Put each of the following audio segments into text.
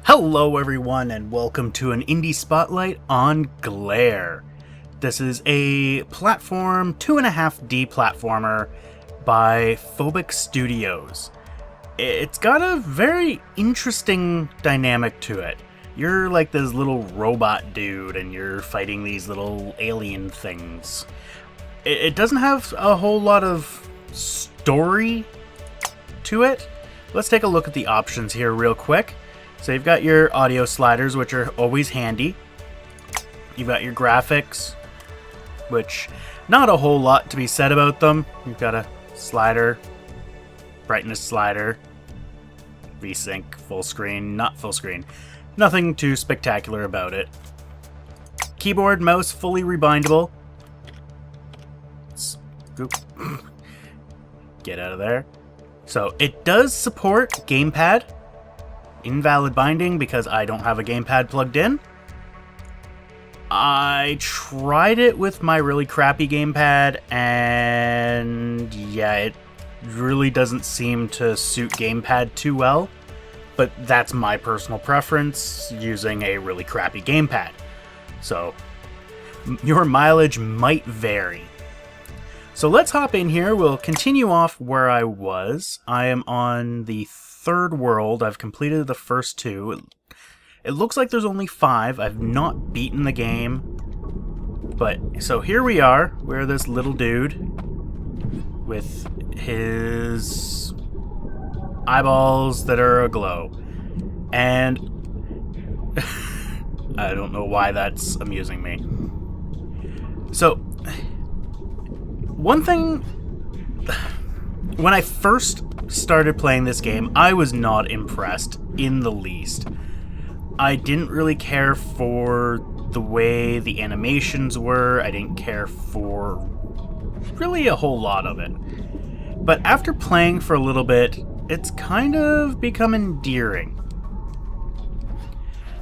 Hello everyone and welcome to an indie spotlight on Glare. This is a platform 2.5D platformer by Phobic Studios. It's got a very interesting dynamic to it. You're like this little robot dude and you're fighting these little alien things. It doesn't have a whole lot of story to it. Let's take a look at the options here real quick. So you've got your audio sliders, which are always handy. You've got your graphics, which not a whole lot to be said about them. You've got a slider, brightness slider, VSync, full screen, not full screen. Nothing too spectacular about it. Keyboard, mouse, fully rebindable. Scoop. Get out of there. So it does support gamepad. Invalid binding because I don't have a gamepad plugged in. I tried it with my really crappy gamepad and yeah, it really doesn't seem to suit gamepad too well. But that's my personal preference using a really crappy gamepad. So your mileage might vary. So let's hop in here. We'll continue off where I was. I am on the third world. I've completed the first two. It looks like there's only 5. I've not beaten the game. But, so here we are. We're this little dude with his eyeballs that are aglow. And I don't know why that's amusing me. So, one thing, when I first started playing this game, I was not impressed in the least. I didn't really care for the way the animations were. I didn't care for really a whole lot of it. But after playing for a little bit, it's kind of become endearing.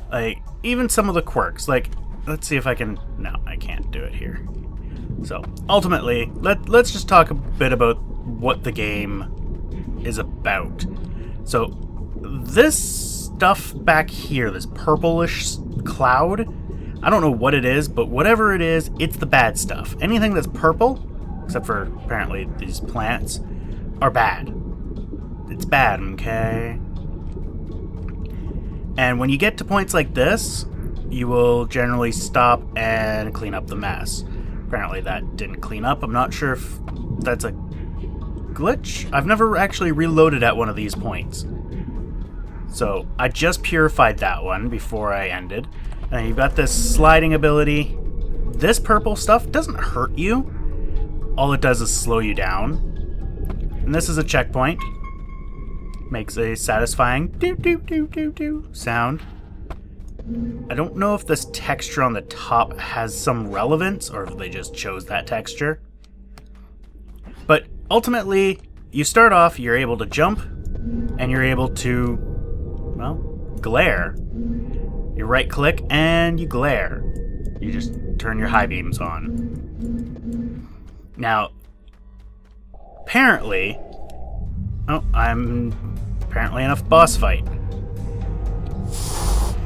Like, even some of the quirks. Like, let's see if I can... No, I can't do it here. So, ultimately, let's just talk a bit about what the game is about. So this stuff back here, this purplish cloud, I don't know what it is, but whatever it is, it's the bad stuff. Anything that's purple, except for apparently these plants, are bad. It's bad, okay? And when you get to points like this, you will generally stop and clean up the mess. Apparently that didn't clean up. I'm not sure if that's a glitch. I've never actually reloaded at one of these points. So I just purified that one before I ended. And you've got this sliding ability. This purple stuff doesn't hurt you. All it does is slow you down. And this is a checkpoint. Makes a satisfying doo-doo-doo-doo-doo sound. I don't know if this texture on the top has some relevance or if they just chose that texture. But ultimately, you start off, you're able to jump, and you're able to, well, glare. You right click and you glare. You just turn your high beams on. Now, apparently, I'm apparently in a boss fight.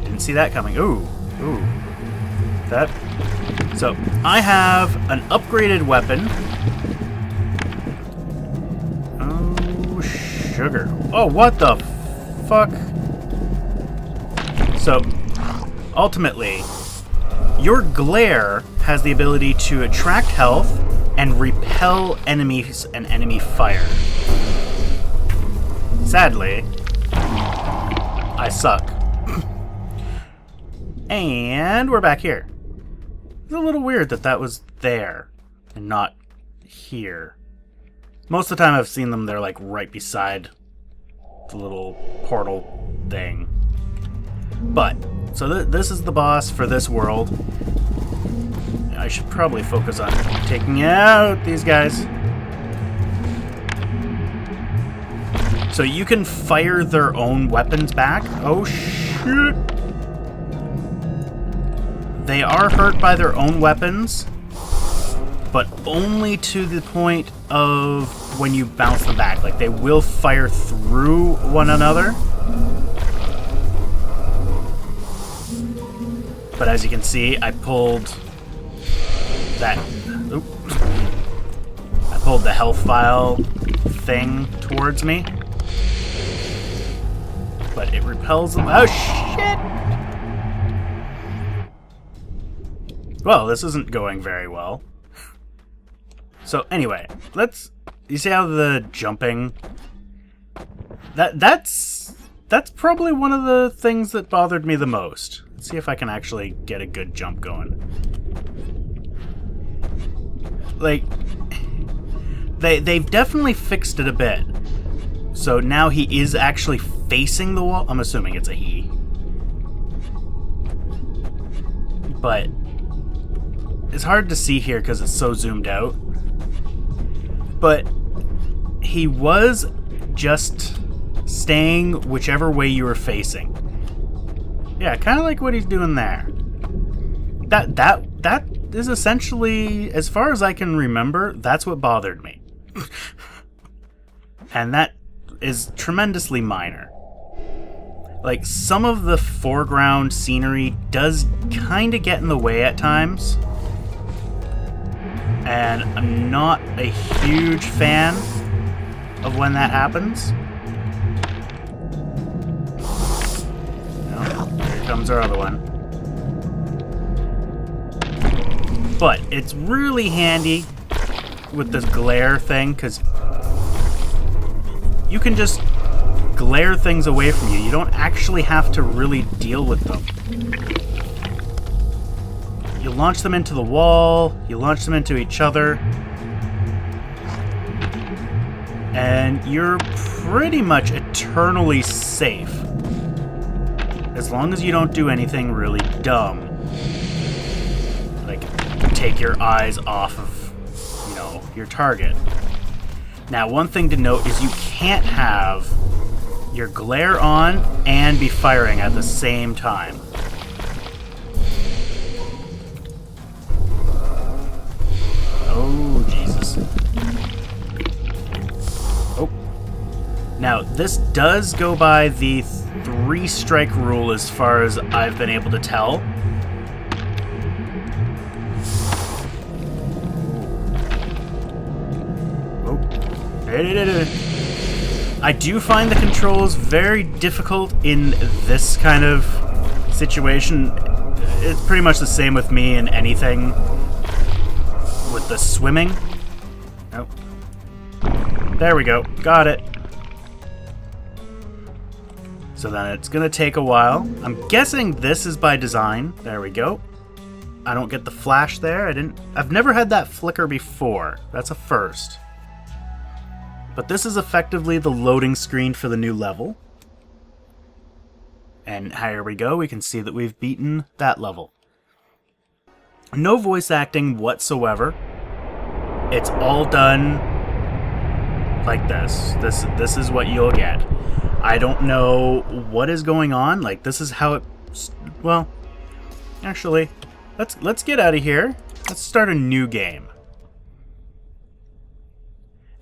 Didn't see that coming. Ooh. That. So, I have an upgraded weapon. Sugar. Oh, what the fuck? So, ultimately, your glare has the ability to attract health and repel enemies and enemy fire. Sadly, I suck. And we're back here. It's a little weird that that was there and not here. Most of the time I've seen them, they're like right beside the little portal thing. But, so this is the boss for this world. I should probably focus on taking out these guys. So you can fire their own weapons back. Oh shit! They are hurt by their own weapons, but only to the point of when you bounce them back. Like, they will fire through one another. But as you can see, I pulled that... Oop. I pulled the health vial thing towards me. But it repels them. Oh, shit! Well, this isn't going very well. So, anyway, let's... You see how the jumping... That's probably one of the things that bothered me the most. Let's see if I can actually get a good jump going. Like, they've definitely fixed it a bit. So now he is actually facing the wall. I'm assuming it's a he. But it's hard to see here because it's so zoomed out. But he was just staying whichever way you were facing. Yeah, kind of like what he's doing there. That is essentially, as far as I can remember, that's what bothered me. And that is tremendously minor. Like, some of the foreground scenery does kind of get in the way at times. And I'm not a huge fan of when that happens. No, here comes our other one. But it's really handy with this glare thing, because you can just glare things away from you. You don't actually have to really deal with them. You launch them into the wall, you launch them into each other, and you're pretty much eternally safe. As long as you don't do anything really dumb. Like, take your eyes off of, you know, your target. Now, one thing to note is you can't have your glare on and be firing at the same time. Oh, Jesus. Oh. Now, this does go by the 3-strike rule as far as I've been able to tell. Oh. I do find the controls very difficult in this kind of situation. It's pretty much the same with me in anything with the swimming. Nope. There we go. Got it. So then it's gonna take a while. I'm guessing this is by design. There we go. I don't get the flash there. I've never had that flicker before. That's a first. But this is effectively the loading screen for the new level. And here we go. We can see that we've beaten that level. No voice acting whatsoever. It's all done like this. This is what you'll get. I don't know what is going on. Like, this is how it... Well, actually, let's get out of here. Let's start a new game.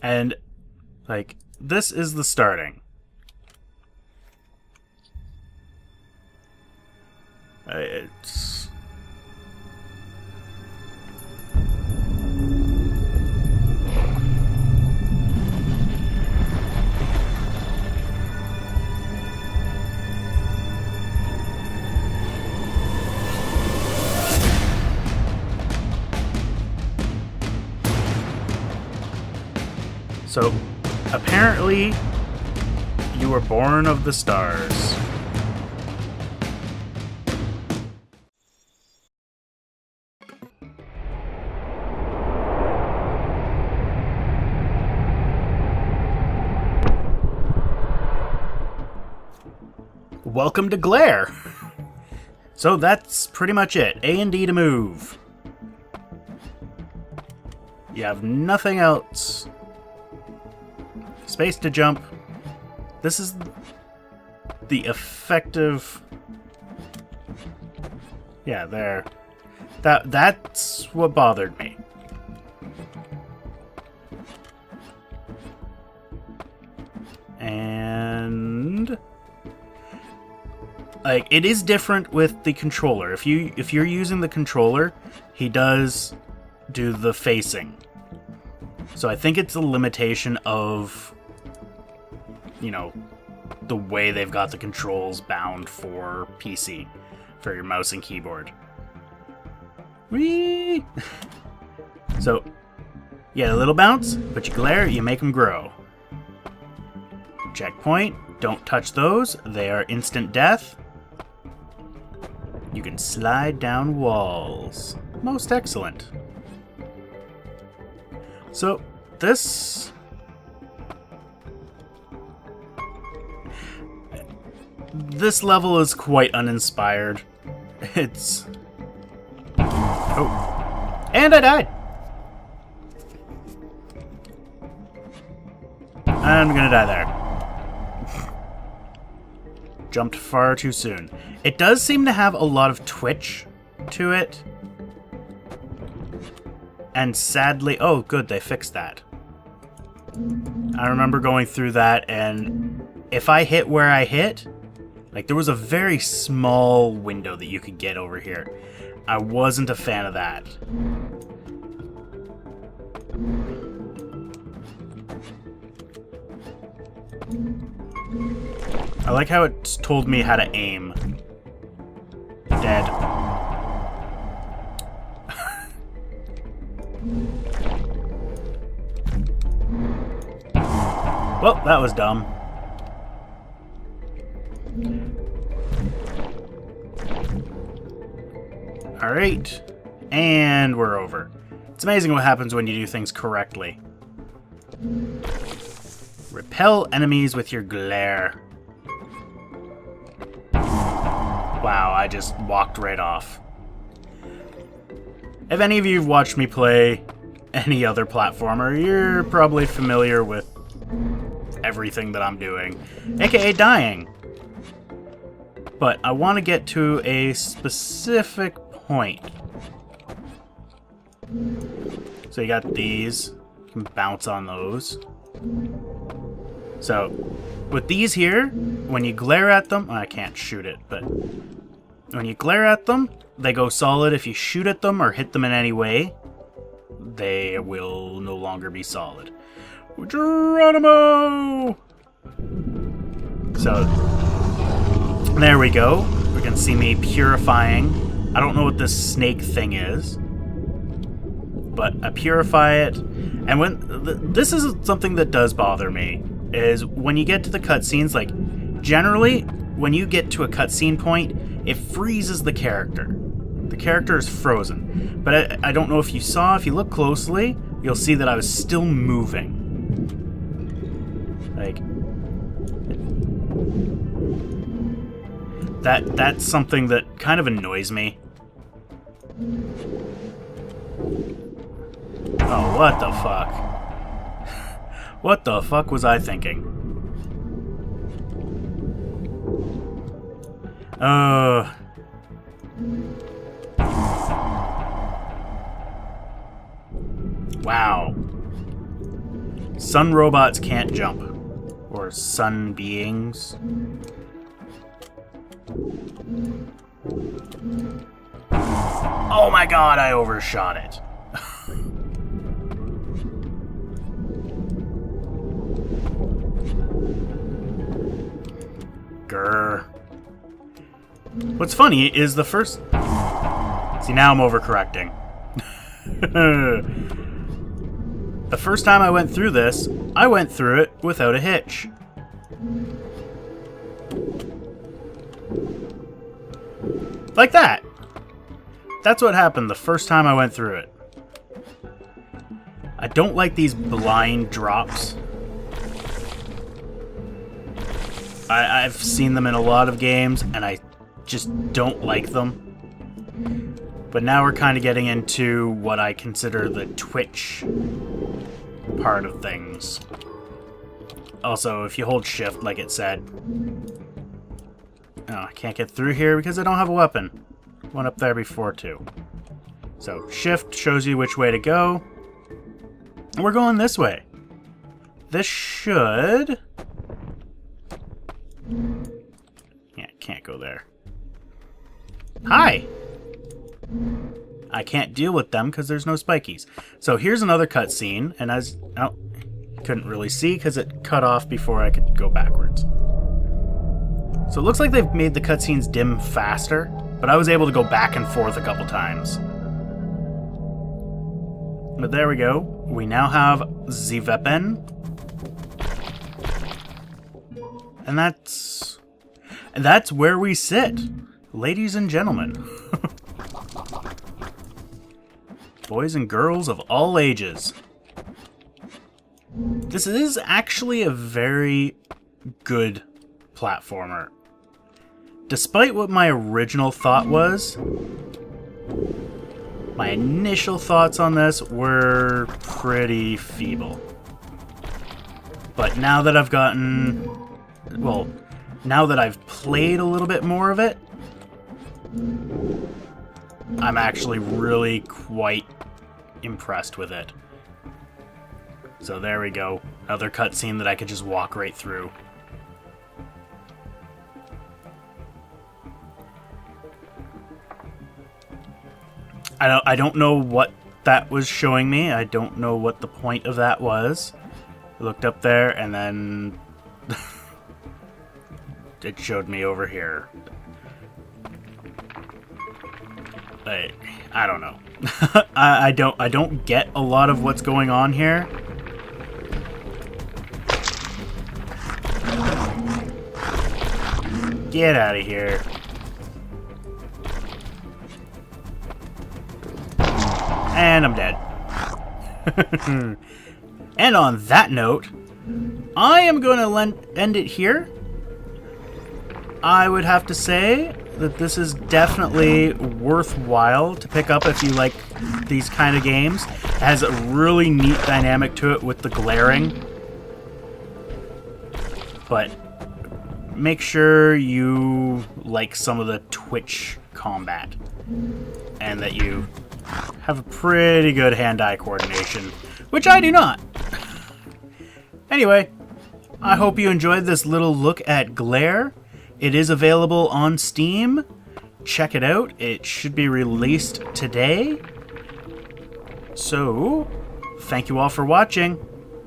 And, like, this is the starting. It's... So, apparently, you were born of the stars. Welcome to Glare! So that's pretty much it. A and D to move. You have nothing else. Space to jump. This is the effective... Yeah, there. That's what bothered me. And... Like, it is different with the controller. If you're using the controller, he does do the facing. So I think it's a limitation of, you know, the way they've got the controls bound for PC, for your mouse and keyboard. Whee! So, yeah, a little bounce, but you glare, you make them grow. Checkpoint, don't touch those, they are instant death. You can slide down walls. Most excellent. So, this level is quite uninspired. It's... Oh. And I died! I'm gonna die there. Jumped far too soon. It does seem to have a lot of twitch to it. And sadly... Oh, good, they fixed that. I remember going through that, and if I hit where I hit, like, there was a very small window that you could get over here. I wasn't a fan of that. I like how it's told me how to aim. Dead. Well, that was dumb. Alright. And we're over. It's amazing what happens when you do things correctly. Repel enemies with your glare. Wow, I just walked right off. If any of you have watched me play any other platformer, you're probably familiar with everything that I'm doing, aka dying. But I want to get to a specific point. So you got these. You can bounce on those. So, with these here, when you glare at them... I can't shoot it, but... When you glare at them, they go solid. If you shoot at them or hit them in any way, they will no longer be solid. Geronimo! So, there we go. We can see me purifying. I don't know what this snake thing is, but I purify it. And when this is something that does bother me, is when you get to the cutscenes, like, generally, when you get to a cutscene point, it freezes the character. The character is frozen. But I don't know if you saw, if you look closely, you'll see that I was still moving. Like, that's something that kind of annoys me. Oh, what the fuck? What the fuck was I thinking? Wow. Sun robots can't jump. Or sun beings. Oh my god, I overshot it. Grr. What's funny is the first... See, now I'm overcorrecting. The first time I went through this, I went through it without a hitch. Like that. That's what happened the first time I went through it. I don't like these blind drops. I've seen them in a lot of games, and I just don't like them. But now we're kind of getting into what I consider the Twitch part of things. Also, if you hold shift, like it said... Oh, I can't get through here because I don't have a weapon. One up there before, too. So, shift shows you which way to go. And we're going this way. This should... can't go there. Hi! I can't deal with them because there's no spikies. So here's another cutscene, and as... Oh, couldn't really see because it cut off before I could go backwards. So it looks like they've made the cutscenes dim faster, but I was able to go back and forth a couple times. But there we go. We now have the weapon. And that's where we sit, ladies and gentlemen. Boys and girls of all ages. This is actually a very good platformer. Despite what my original thought was, my initial thoughts on this were pretty feeble. But now that I've gotten... Well, now that I've played a little bit more of it, I'm actually really quite impressed with it. So there we go. Another cutscene that I could just walk right through. I don't know what that was showing me. I don't know what the point of that was. I looked up there and then it showed me over here. I don't know. I don't get a lot of what's going on here. Get out of here. And I'm dead. And on that note, I am going to end it here. I would have to say that this is definitely worthwhile to pick up if you like these kind of games. It has a really neat dynamic to it with the glaring. But make sure you like some of the twitch combat. And that you have a pretty good hand-eye coordination, which I do not. Anyway, I hope you enjoyed this little look at Glare. It is available on Steam. Check it out. It should be released today. So, thank you all for watching.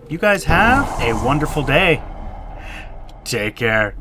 You guys have a wonderful day. Take care.